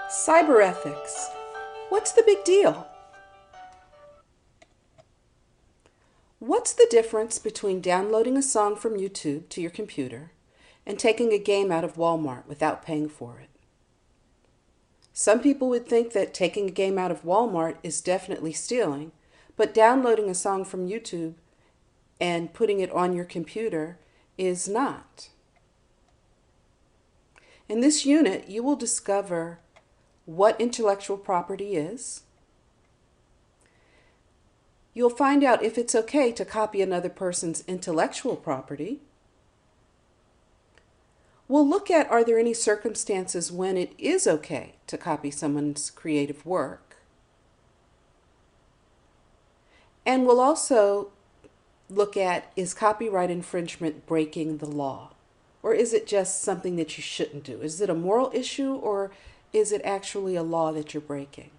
Cyber ethics. What's the big deal? What's the difference between downloading a song from YouTube to your computer and taking a game out of Walmart without paying for it? Some people would think that taking a game out of Walmart is definitely stealing, but downloading a song from YouTube and putting it on your computer is not. In this unit, you will discover what intellectual property is. You'll find out if it's okay to copy another person's intellectual property. We'll look at, are there any circumstances when it is okay to copy someone's creative work? And we'll also look at, is copyright infringement breaking the law? Or is it just something that you shouldn't do? Is it a moral issue, or is it actually a law that you're breaking?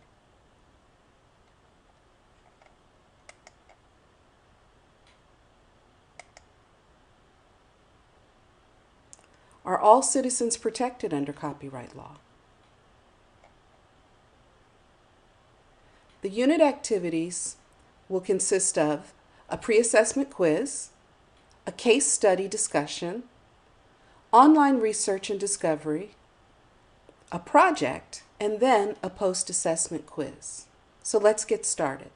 Are all citizens protected under copyright law? The unit activities will consist of a pre-assessment quiz, a case study discussion, online research and discovery, a project, and then a post-assessment quiz. So let's get started.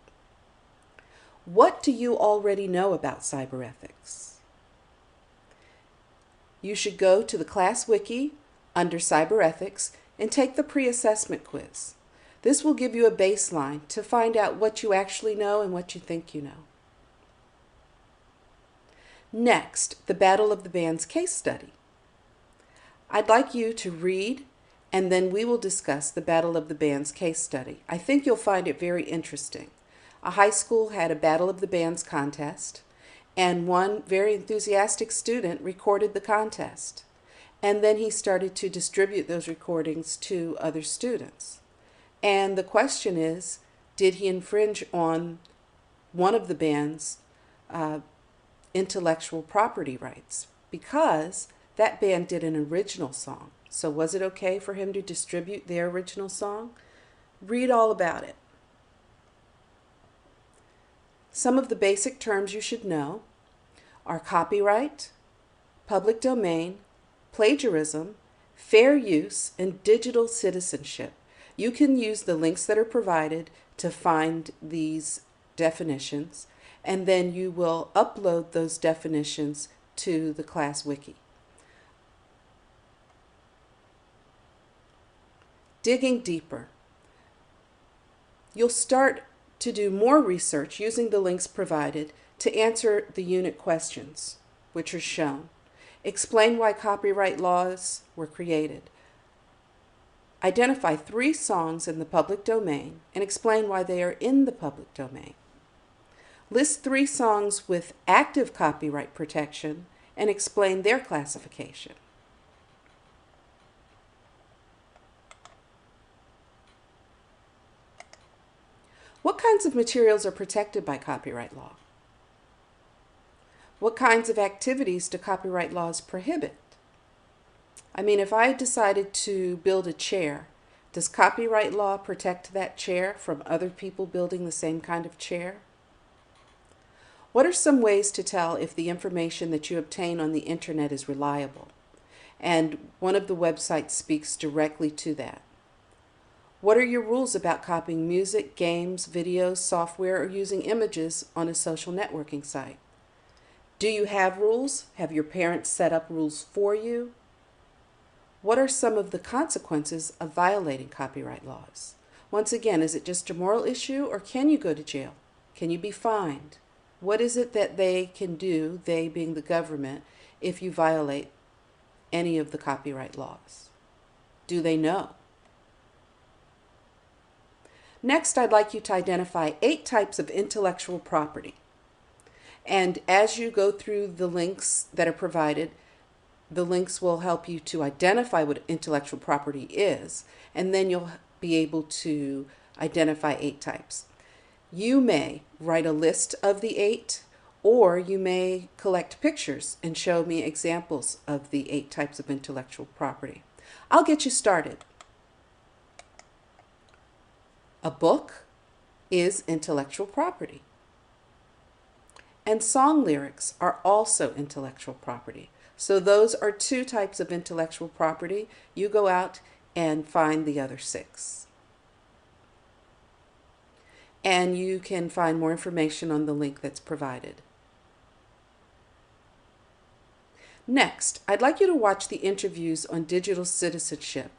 What do you already know about cyber ethics? You should go to the class wiki under cyber ethics and take the pre-assessment quiz. This will give you a baseline to find out what you actually know and what you think you know. Next, the Battle of the Bands case study. I'd like you to read, and then we will discuss the Battle of the Bands case study. I think you'll find it very interesting. A high school had a Battle of the Bands contest, and one very enthusiastic student recorded the contest. And then he started to distribute those recordings to other students. And the question is, did he infringe on one of the band's intellectual property rights? Because that band did an original song. So was it okay for him to distribute their original song? Read all about it. Some of the basic terms you should know are copyright, public domain, plagiarism, fair use, and digital citizenship. You can use the links that are provided to find these definitions, and then you will upload those definitions to the class wiki. Digging deeper. You'll start to do more research using the links provided to answer the unit questions, which are shown. Explain why copyright laws were created. Identify 3 songs in the public domain and explain why they are in the public domain. List 3 songs with active copyright protection and explain their classification. What kinds of materials are protected by copyright law? What kinds of activities do copyright laws prohibit? I mean, if I decided to build a chair, does copyright law protect that chair from other people building the same kind of chair? What are some ways to tell if the information that you obtain on the internet is reliable? And one of the websites speaks directly to that. What are your rules about copying music, games, videos, software, or using images on a social networking site? Do you have rules? Have your parents set up rules for you? What are some of the consequences of violating copyright laws? Once again, is it just a moral issue, or can you go to jail? Can you be fined? What is it that they can do, they being the government, if you violate any of the copyright laws? Do they know? Next, I'd like you to identify 8 types of intellectual property. And as you go through the links that are provided, the links will help you to identify what intellectual property is, and then you'll be able to identify 8 types. You may write a list of the 8, or you may collect pictures and show me examples of the 8 types of intellectual property. I'll get you started. A book is intellectual property. And song lyrics are also intellectual property. So those are two types of intellectual property. You go out and find the other six. And you can find more information on the link that's provided. Next, I'd like you to watch the interviews on digital citizenship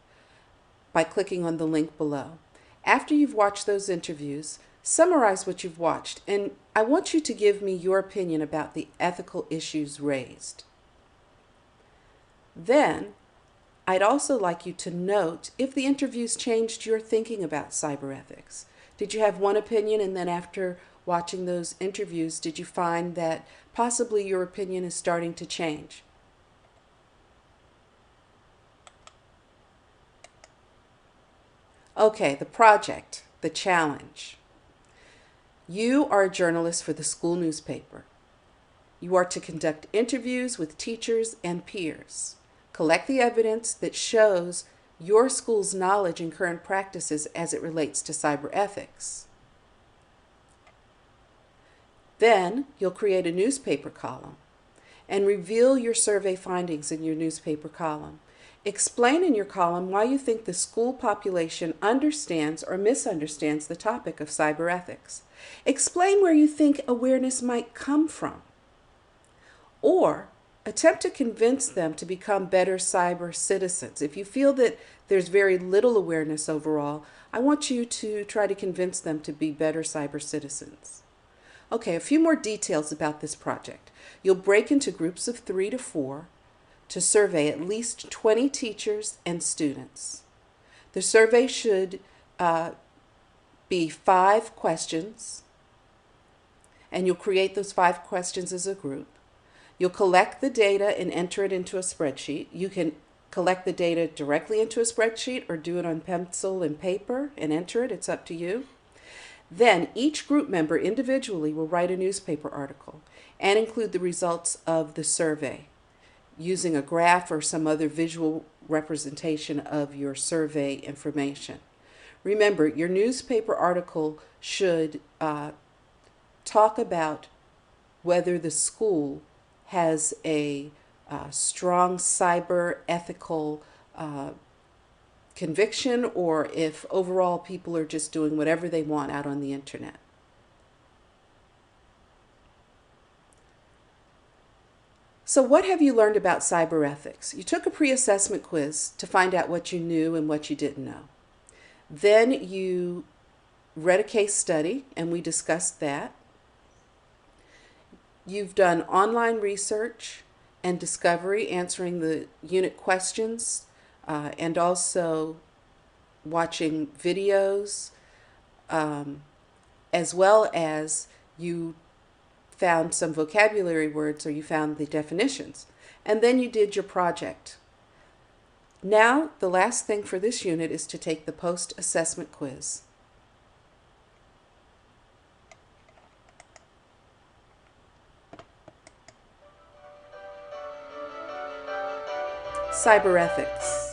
by clicking on the link below. After you've watched those interviews, summarize what you've watched, and I want you to give me your opinion about the ethical issues raised. Then, I'd also like you to note if the interviews changed your thinking about cyber ethics. Did you have one opinion, and then after watching those interviews, did you find that possibly your opinion is starting to change? Okay, the project, the challenge. You are a journalist for the school newspaper. You are to conduct interviews with teachers and peers. Collect the evidence that shows your school's knowledge and current practices as it relates to cyber ethics. Then you'll create a newspaper column and reveal your survey findings in your newspaper column. Explain in your column why you think the school population understands or misunderstands the topic of cyber ethics. Explain where you think awareness might come from. Or attempt to convince them to become better cyber citizens. If you feel that there's very little awareness overall, I want you to try to convince them to be better cyber citizens. Okay, a few more details about this project. You'll break into groups of 3 to 4 to survey at least 20 teachers and students. The survey should be 5 questions, and you'll create those 5 questions as a group. You'll collect the data and enter it into a spreadsheet. You can collect the data directly into a spreadsheet or do it on pencil and paper and enter it. It's up to you. Then each group member individually will write a newspaper article and include the results of the survey using a graph or some other visual representation of your survey information. Remember, your newspaper article should talk about whether the school has a strong cyber ethical conviction, or if overall people are just doing whatever they want out on the internet. So what have you learned about cyber ethics? You took a pre-assessment quiz to find out what you knew and what you didn't know. Then you read a case study, and we discussed that. You've done online research and discovery, answering the unit questions, and also watching videos, as well as you found some vocabulary words, or you found the definitions. And then you did your project. Now, the last thing for this unit is to take the post-assessment quiz. Cyber ethics.